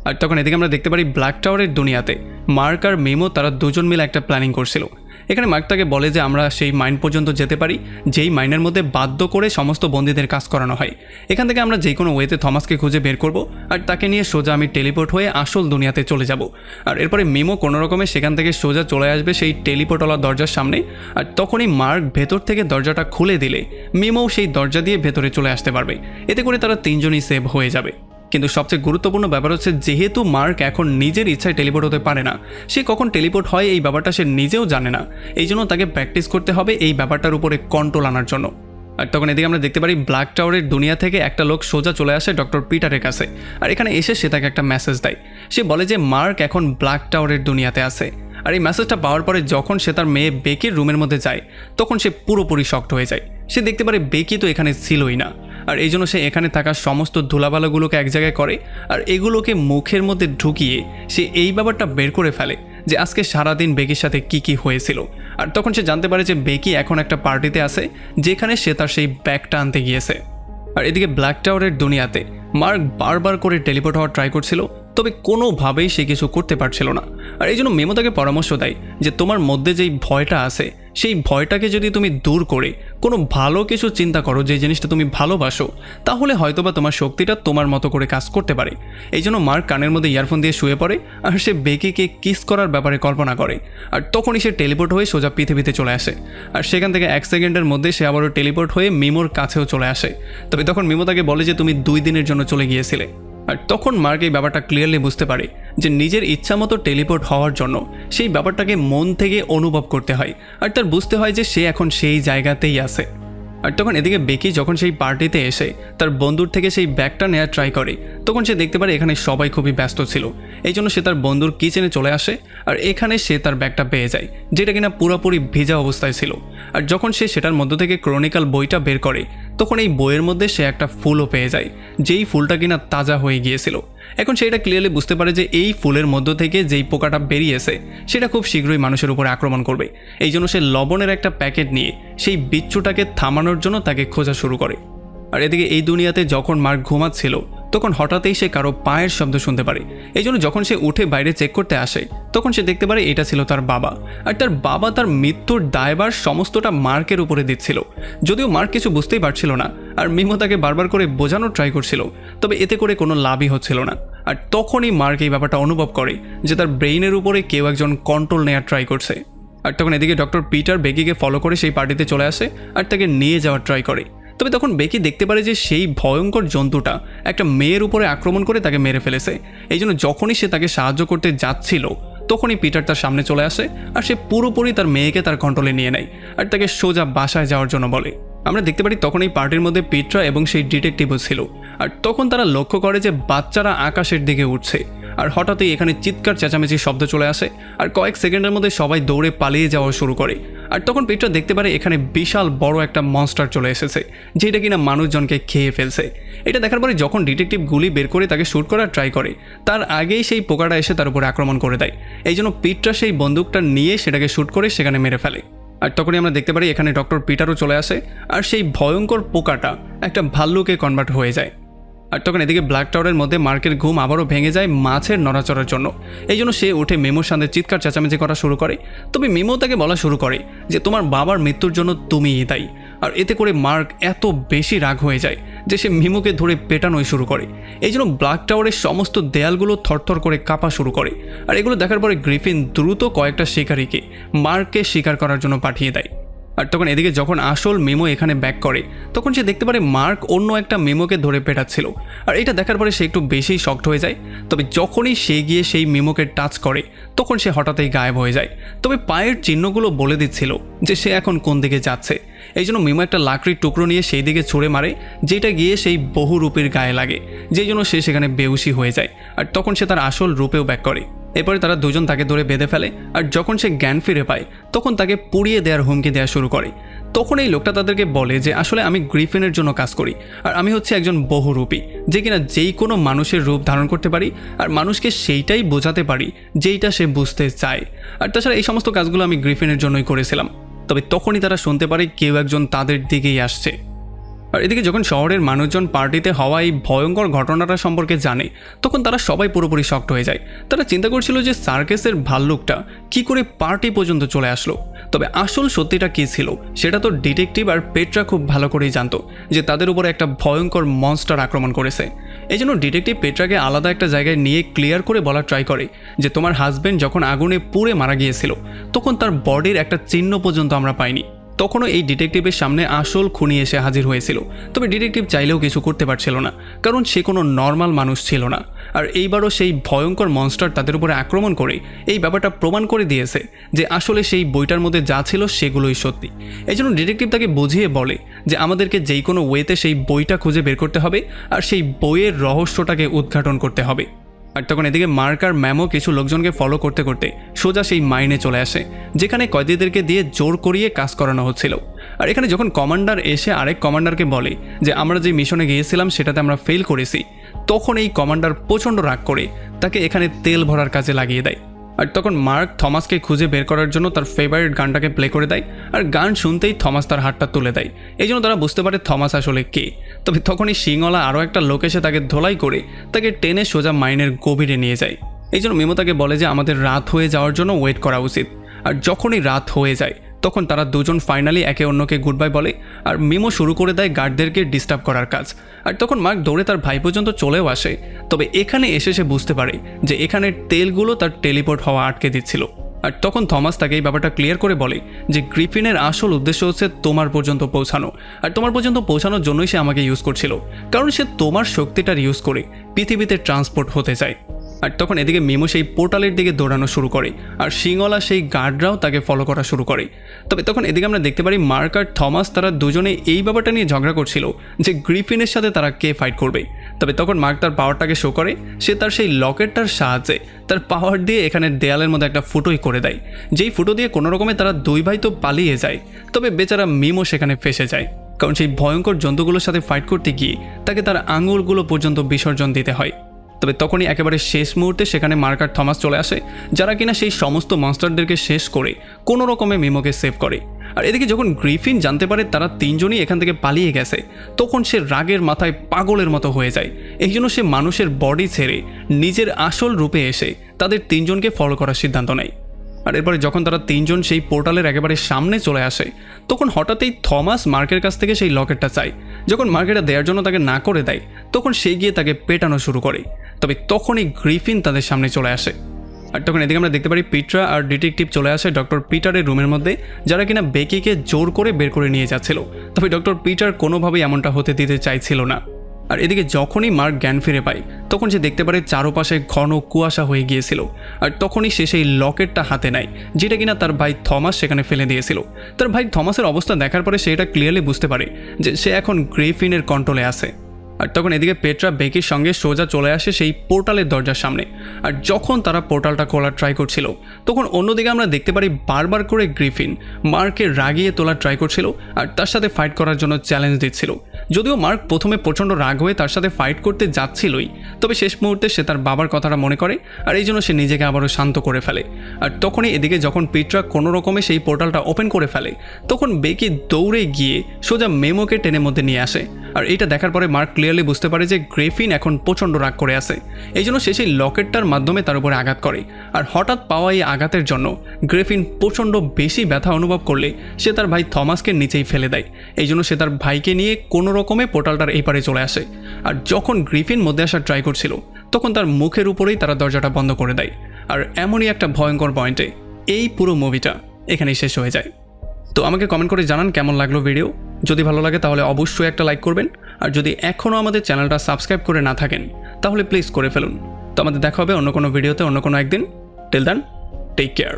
আর তখন এদিকে আমরা দেখতে পারি ব্ল্যাক টাওয়ারের দুনিয়াতে মার্ক আর মেমো তারা দুজন মিলে একটা প্ল্যানিং করছিল। এখানে মার্ক তাকে বলে যে আমরা সেই মাইন পর্যন্ত যেতে পারি, যেই মাইনের মধ্যে বাধ্য করে সমস্ত বন্দীদের কাজ করানো হয়। এখান থেকে আমরা যে কোনো ওয়েতে থমাসকে খুঁজে বের করব, আর তাকে নিয়ে সোজা আমি টেলিপোর্ট হয়ে আসল দুনিয়াতে চলে যাব। আর এরপরে মেমো কোনো রকমে সেখান থেকে সোজা চলে আসবে সেই টেলিপোর্টওয়ালা দরজার সামনে। আর তখনই মার্ক ভেতর থেকে দরজাটা খুলে দিলে মেমোও সেই দরজা দিয়ে ভেতরে চলে আসতে পারবে। এতে করে তারা তিনজনই সেভ হয়ে যাবে। কিন্তু সবচেয়ে গুরুত্বপূর্ণ ব্যাপার হচ্ছে, যেহেতু মার্ক এখন নিজের ইচ্ছায় টেলিপোর্ট হতে পারে না, সে কখন টেলিপোর্ট হয় এই ব্যাপারটা সে নিজেও জানে না। এই জন্য তাকে প্র্যাকটিস করতে হবে এই ব্যাপারটার উপরে কন্ট্রোল আনার জন্য। আর তখন এদিকে আমরা দেখতে পারি ব্ল্যাক টাওয়ারের দুনিয়া থেকে একটা লোক সোজা চলে আসে ডক্টর পিটারের কাছে। আর এখানে এসে সে তাকে একটা মেসেজ দেয়। সে বলে যে মার্ক এখন ব্ল্যাক টাওয়ারের দুনিয়াতে আছে। আর এই মেসেজটা পাওয়ার পরে যখন সে তার মেয়ে বেকির রুমের মধ্যে যায় তখন সে পুরোপুরি শকড হয়ে যায়। সে দেখতে পারে বেকি তো এখানে ছিলই না। আর এই জন্য সে এখানে থাকা সমস্ত ধুলাবালাগুলোকে এক জায়গায় করে আর এগুলোকে মুখের মধ্যে ঢুকিয়ে সে এই ব্যাপারটা বের করে ফেলে যে আজকে সারাদিন বেকির সাথে কি হয়েছিল। আর তখন সে জানতে পারে যে বেকি এখন একটা পার্টিতে আছে যেখানে সে তার সেই ব্যাগটা আনতে গিয়েছে। আর এদিকে ব্ল্যাক টাওয়ারের দুনিয়াতে মার্ক বারবার করে টেলিপোর্ট হওয়ার ট্রাই করছিল, তবে কোনোভাবেই সে কিছু করতে পারছিল না। আর এই জন্য মেমো তাকে পরামর্শ দেয় যে তোমার মধ্যে যেই ভয়টা আছে সেই ভয়টাকে যদি তুমি দূর করে কোনো ভালো কিছু চিন্তা করো, যে জিনিসটা তুমি ভালোবাসো, তাহলে হয়তোবা তোমার শক্তিটা তোমার মতো করে কাজ করতে পারে। এই জন্য মার্ক কানের মধ্যে ইয়ারফোন দিয়ে শুয়ে পড়ে আর সে বেকিকে কিস করার ব্যাপারে কল্পনা করে। আর তখনই সে টেলিপোর্ট হয়ে সোজা পৃথিবীতে চলে আসে। আর সেখান থেকে 1 সেকেন্ডের মধ্যে সে আবারও টেলিপোর্ট হয়ে মিমোর কাছেও চলে আসে। তবে তখন মিমো তাকে বলে যে তুমি 2 দিনের জন্য চলে গিয়েছিলে। আর তখন মার্ক এই ব্যাপারটা ক্লিয়ারলি বুঝতে পারে যে নিজের ইচ্ছা মতো টেলিপোর্ট হওয়ার জন্য সেই ব্যাপারটাকে মন থেকে অনুভব করতে হয়। আর তার বুঝতে হয় যে সে এখন সেই জায়গাতেই আছে। আর তখন এদিকে বেকি যখন সেই পার্টিতে এসে তার বন্ধুর থেকে সেই ব্যাগটা নেওয়ার ট্রাই করে তখন সে দেখতে পারে এখানে সবাই খুবই ব্যস্ত ছিল। এই জন্য সে তার বন্ধুর কিচেনে চলে আসে আর এখানে সে তার ব্যাগটা পেয়ে যায়, যেটা কিনা পুরোপুরি ভিজা অবস্থায় ছিল। আর যখন সে সেটার মধ্য থেকে ক্রনিক্যাল বইটা বের করে তখন এই বইয়ের মধ্যে সে একটা ফুলও পেয়ে যায়, যেই ফুলটা কিনা তাজা হয়ে গিয়েছিল। এখন সে এটা ক্লিয়ারলি বুঝতে পারে যে এই ফুলের মধ্য থেকে যেই পোকাটা বেরিয়েছে সেটা খুব শীঘ্রই মানুষের উপরে আক্রমণ করবে। এই জন্য সে লবণের একটা প্যাকেট নিয়ে সেই বিচ্ছুটাকে থামানোর জন্য তাকে খোঁজা শুরু করে। আর এদিকে এই দুনিয়াতে যখন মার্ক ঘুমাচ্ছিল তখন হঠাৎই সে কারো পায়ের শব্দ শুনতে পারে। এই জন্য যখন সে উঠে বাইরে চেক করতে আসে তখন সে দেখতে পারে এটা ছিল তার বাবা। আর তার বাবা তার মৃত্যুর দায়ভার সমস্তটা মার্কের উপরে দিচ্ছিল, যদিও মার্ক কিছু বুঝতেই পারছিল না। আর মিমো তাকে বারবার করে বোঝানোর ট্রাই করছিল, তবে এতে করে কোনো লাভই হচ্ছিল না। আর তখনই মার্ক এই ব্যাপারটা অনুভব করে যে তার ব্রেইনের উপরে কেউ একজন কন্ট্রোল নেওয়ার ট্রাই করছে। আর তখন এদিকে ডক্টর পিটার বেকিকে ফলো করে সেই পার্টিতে চলে আসে আর তাকে নিয়ে যাওয়ার ট্রাই করে। তবে তখন বেকি দেখতে পারে যে সেই ভয়ঙ্কর জন্তুটা একটা মেয়ের উপরে আক্রমণ করে তাকে মেরে ফেলেছে। এই জন্য যখনই সে তাকে সাহায্য করতে যাচ্ছিল তখনই পিটার তার সামনে চলে আসে আর সে পুরোপুরি তার মেয়েকে তার কন্ট্রোলে নিয়ে নেয় আর তাকে সোজা বাসায় যাওয়ার জন্য বলে। আমরা দেখতে পারি তখন এই পার্টির মধ্যে পিটরা এবং সেই ডিটেকটিভও ছিল। আর তখন তারা লক্ষ্য করে যে বাচ্চারা আকাশের দিকে উঠছে। আর হঠাৎই এখানে চিৎকার চেঁচামেচির শব্দ চলে আসে আর কয়েক সেকেন্ডের মধ্যে সবাই দৌড়ে পালিয়ে যাওয়া শুরু করে। আর তখন পিটরা দেখতে পারে এখানে বিশাল বড় একটা মনস্টার চলে এসেছে, যেটা কিনা মানুষজনকে খেয়ে ফেলছে। এটা দেখার পরে যখন ডিটেকটিভ গুলি বের করে তাকে শ্যুট করার ট্রাই করে তার আগেই সেই পোকাটা এসে তার উপরে আক্রমণ করে দেয়। এই জন্য পিটরা সেই বন্দুকটা নিয়ে সেটাকে শ্যুট করে সেখানে মেরে ফেলে। আর তখনই আমরা দেখতে পারি এখানে ডক্টর পিটারও চলে আসে আর সেই ভয়ঙ্কর পোকাটা একটা ভাল্লুকে কনভার্ট হয়ে যায়। আর তখন এদিকে ব্ল্যাক টাওয়ারের মধ্যে মার্কের ঘুম আবারও ভেঙে যায় মাছের নড়াচড়ার জন্য। এই জন্য সে উঠে মেমোর সামনে চিৎকার চেঁচামেচি করা শুরু করে। তবে মেমো তাকে বলা শুরু করে যে তোমার বাবার মৃত্যুর জন্য তুমিই দায়ী। আর এতে করে মার্ক এত বেশি রাগ হয়ে যায় যে সে মিমোকে ধরে পেটানোই শুরু করে। এই জন্য ব্ল্যাক টাওয়ারের সমস্ত দেয়ালগুলো থরথর করে কাঁপা শুরু করে। আর এগুলো দেখার পরে গ্রিফিন দ্রুত কয়েকটা শিকারীকে মার্ককে শিকার করার জন্য পাঠিয়ে দেয়। আর তখন এদিকে যখন আসল মেমো এখানে ব্যাক করে তখন সে দেখতে পারে মার্ক অন্য একটা মেমোকে ধরে পেটাচ্ছিল। আর এটা দেখার পরে সে একটু বেশি শকড হয়ে যায়। তবে যখনই সে গিয়ে সেই মেমোকে টাচ করে তখন সে হঠাৎই গায়েব হয়ে যায়। তবে পায়ের চিহ্নগুলো বলে দিচ্ছিল যে সে এখন কোন দিকে যাচ্ছে। এই জন্য মেমো একটা লাকড়ির টুকরো নিয়ে সেই দিকে ছুঁড়ে মারে, যেটা গিয়ে সেই বহুরূপীর গায়ে লাগে, যেই জন্য সে সেখানে বেহুশি হয়ে যায়। আর তখন সে তার আসল রূপেও ব্যাক করে। এরপরে তারা দুজন তাকে ধরে বেঁধে ফেলে। আর যখন সে জ্ঞান ফিরে পায় তখন তাকে পুড়িয়ে দেওয়ার হুমকি দেওয়া শুরু করে। তখন এই লোকটা তাদেরকে বলে যে আসলে আমি গ্রিফিনের জন্য কাজ করি আর আমি হচ্ছে একজন বহুরূপী, যে কিনা যেই কোনো মানুষের রূপ ধারণ করতে পারি আর মানুষকে সেইটাই বোঝাতে পারি যেইটা সে বুঝতে চায়। আর তাছাড়া এই সমস্ত কাজগুলো আমি গ্রিফিনের জন্যই করেছিলাম। তবে তখনই তারা শুনতে পারে কেউ একজন তাদের দিকেই আসছে। আর এদিকে যখন শহরের মানুষজন পার্টিতে হওয়া এই ভয়ঙ্কর ঘটনাটা সম্পর্কে জানে তখন তারা সবাই পুরোপুরি শকড হয়ে যায়। তারা চিন্তা করছিল যে সার্কাসের ভাল্লুকটা কি করে পার্টি পর্যন্ত চলে আসলো। তবে আসল সত্যিটা কী ছিল সেটা তো ডিটেকটিভ আর পেট্রা খুব ভালো করেই জানতো, যে তাদের উপরে একটা ভয়ঙ্কর মনস্টার আক্রমণ করেছে। এই জন্য ডিটেকটিভ পেট্রাকে আলাদা একটা জায়গায় নিয়ে ক্লিয়ার করে বলার ট্রাই করে যে তোমার হাজব্যান্ড যখন আগুনে পুড়ে মারা গিয়েছিল তখন তার বডির একটা চিহ্ন পর্যন্ত আমরা পাইনি। তখনও এই ডিটেকটিভের সামনে আসল খুনি এসে হাজির হয়েছিল। তবে ডিটেকটিভ চাইলেও কিছু করতে পারছিল না, কারণ সে কোনো নর্মাল মানুষ ছিল না। আর এইবারও সেই ভয়ঙ্কর মনস্টার তাদের উপরে আক্রমণ করে এই ব্যাপারটা প্রমাণ করে দিয়েছে যে আসলে সেই বইটার মধ্যে যা ছিল সেগুলোই সত্যি। এই জন্য ডিটেকটিভ তাকে বুঝিয়ে বলে যে আমাদেরকে যেই কোনো ওয়েতে সেই বইটা খুঁজে বের করতে হবে আর সেই বইয়ের রহস্যটাকে উদ্ঘাটন করতে হবে। আর তখন এদিকে মার্ক আর ম্যামও কিছু লোকজনকে ফলো করতে করতে সোজা সেই মাইনে চলে আসে, যেখানে কয়েদিদেরকে দিয়ে জোর করিয়ে কাজ করানো হচ্ছিল। আর এখানে যখন কমান্ডার এসে আরেক কমান্ডারকে বলে যে আমরা যে মিশনে গিয়েছিলাম সেটাতে আমরা ফেল করেছি, তখন এই কমান্ডার প্রচণ্ড রাগ করে তাকে এখানে তেল ভরার কাজে লাগিয়ে দেয়। আর তখন মার্ক থমাসকে খুঁজে বের করার জন্য তার ফেভারিট গানটাকে প্লে করে দেয়, আর গান শুনতেই থমাস তার হাতটা তুলে দেয়। এই জন্য তারা বুঝতে পারে থমাস আসলে কে। তবে তখনই শিংওয়ালা আরও একটা লোক এসে তাকে ধোলাই করে তাকে টেনে সোজা মাইনের গভীরে নিয়ে যায়। এই জন্য মিমো তাকে বলে যে আমাদের রাত হয়ে যাওয়ার জন্য ওয়েট করা উচিত। আর যখনই রাত হয়ে যায় তখন তারা দুজন ফাইনালি একে অন্যকে গুড বাই বলে, আর মিমো শুরু করে দেয় গার্ডদেরকে ডিস্টার্ব করার কাজ। আর তখন মার্ক দৌড়ে তার ভাই পর্যন্ত চলেও আসে। তবে এখানে এসে সে বুঝতে পারে যে এখানের তেলগুলো তার টেলিপোর্ট হওয়া আটকে দিচ্ছিল। আর তখন থমাস তাকে এই ব্যাপারটা ক্লিয়ার করে বলে যে গ্রিফিনের আসল উদ্দেশ্য হচ্ছে তোমার পর্যন্ত পৌঁছানো, আর তোমার পর্যন্ত পৌঁছানোর জন্যই সে আমাকে ইউজ করছিল, কারণ সে তোমার শক্তিটার ইউজ করে পৃথিবীতে ট্রান্সপোর্ট হতে চায়। আর তখন এদিকে মিমো সেই পোর্টালের দিকে দৌড়ানো শুরু করে, আর শিংওয়ালা সেই গার্ডরাও তাকে ফলো করা শুরু করে। তবে তখন এদিকে আমরা দেখতে পারি মার্ক আর থমাস তারা দুজনে এই ব্যাপারটা নিয়ে ঝগড়া করছিল যে গ্রিফিনের সাথে তারা কে ফাইট করবে। তবে তখন মার্ক তার পাওয়ারটাকে শো করে, সে তার সেই লকেটটার সাহায্যে তার পাওয়ার দিয়ে এখানে দেয়ালের মধ্যে একটা ফুটোই করে দেয়, যেই ফুটো দিয়ে কোনো রকমে তারা দুই ভাই তো পালিয়ে যায়। তবে বেচারা মিমো সেখানে ফেসে যায়, কারণ সেই ভয়ঙ্কর জন্তুগুলোর সাথে ফাইট করতে গিয়ে তাকে তার আঙুলগুলো পর্যন্ত বিসর্জন দিতে হয়। তবে তখনই একেবারে শেষ মুহূর্তে সেখানে মার্ক আর থমাস চলে আসে, যারা কিনা সেই সমস্ত মনস্টারদেরকে শেষ করে কোনো রকমে মিমোকে সেভ করে। আর এদিকে যখন গ্রিফিন জানতে পারে তারা তিনজনই এখান থেকে পালিয়ে গেছে, তখন সে রাগের মাথায় পাগলের মতো হয়ে যায়। এই জন্য সে মানুষের বডি ছেড়ে নিজের আসল রূপে এসে তাদের তিনজনকে ফলো করার সিদ্ধান্ত নেয়। আর এরপরে যখন তারা তিনজন সেই পোর্টালের একেবারে সামনে চলে আসে, তখন হঠাৎই থমাস মার্কের কাছ থেকে সেই লকেটটা চায়। যখন মার্কেটটা দেওয়ার জন্য তাকে না করে দেয়, তখন সে গিয়ে তাকে পেটানো শুরু করে। তবে তখনই গ্রিফিন তাদের সামনে চলে আসে। আর তখন এদিকে আমরা দেখতে পারি পিট্রা আর ডিটেকটিভ চলে আসে ডক্টর পিটারের রুমের মধ্যে, যারা কিনা বেকিকে জোর করে বের করে নিয়ে যাচ্ছিল। তবে ডক্টর পিটার কোনোভাবেই এমনটা হতে দিতে চাইছিল না। আর এদিকে যখনই মার্ক জ্ঞান ফিরে পায়, তখন সে দেখতে পারে চারপাশে ঘন কুয়াশা হয়ে গিয়েছিল। আর তখনই সে সেই লকেটটা হাতে নেয়, যেটা কিনা তার ভাই থমাস সেখানে ফেলে দিয়েছিল। তার ভাই থমাসের অবস্থা দেখার পরে সে এটা ক্লিয়ারলি বুঝতে পারে যে সে এখন গ্রিফিনের কন্ট্রোলে আছে। আর তখন এদিকে পেট্রা বেকির সঙ্গে সোজা চলে আসে সেই পোর্টালের দরজার সামনে। আর যখন তারা পোর্টালটা খোলার ট্রাই করছিল, তখন অন্যদিকে আমরা দেখতে পারি বারবার করে গ্রিফিন মার্ককে রাগিয়ে তোলার ট্রাই করছিল আর তার সাথে ফাইট করার জন্য চ্যালেঞ্জ দিচ্ছিল। যদিও মার্ক প্রথমে প্রচণ্ড রাগ হয়ে তার সাথে ফাইট করতে যাচ্ছিলই, তবে শেষ মুহূর্তে সে তার বাবার কথাটা মনে করে, আর এই জন্য সে নিজেকে আবারও শান্ত করে ফেলে। আর তখনই এদিকে যখন পেট্রা কোনো রকমে সেই পোর্টালটা ওপেন করে ফেলে, তখন বেকি দৌড়ে গিয়ে সোজা মেমোকে টেনে মধ্যে নিয়ে আসে। আর এটা দেখার পরে মার্ক ক্লিয়ারলি বুঝতে পারে যে গ্রিফিন এখন প্রচণ্ড রাগ করে আছে। এই জন্য সে সেই লকেটটার মাধ্যমে তার উপরে আঘাত করে। আর হঠাৎ পাওয়া এই আঘাতের জন্য গ্রিফিন প্রচণ্ড বেশি ব্যথা অনুভব করলে সে তার ভাই থমাসকে নিচেই ফেলে দেয়। এই জন্য সে তার ভাইকে নিয়ে কোনো রকমে পোর্টালটার এই পারে চলে আসে। আর যখন গ্রিফিন মধ্যে আসার ট্রাই করছিল, তখন তার মুখের উপরেই তারা দরজাটা বন্ধ করে দেয়। আর এমনই একটা ভয়ঙ্কর পয়েন্টে এই পুরো মুভিটা এখানেই শেষ হয়ে যায়। তো আমাকে কমেন্ট করে জানান কেমন লাগলো ভিডিও। যদি ভালো লাগে তাহলে অবশ্যই একটা লাইক করবেন, আর যদি এখনও আমাদের চ্যানেলটা সাবস্ক্রাইব করে না থাকেন তাহলে প্লিজ করে ফেলুন। তো আমাদের দেখা হবে অন্য কোনো ভিডিওতে অন্য কোনো একদিন। Till then, take care.